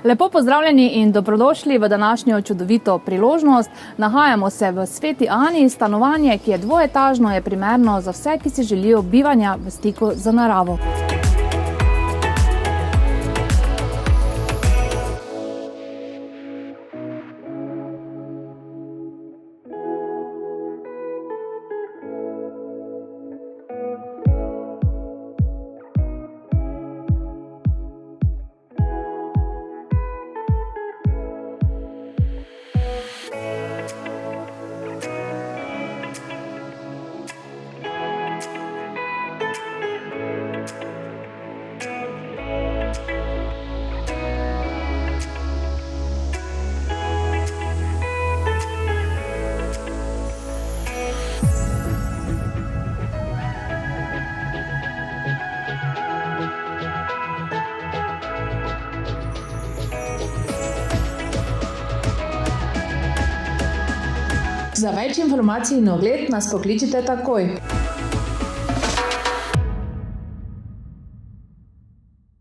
Lepo pozdravljeni in dobrodošli v današnjo čudovito priložnost. Nahajamo se v Sveti Ani, stanovanje, ki je dvoetažno, je primerno za vse, ki si želijo bivanja v stiku z naravo. Za več informacij in ogled nas pokličite takoj.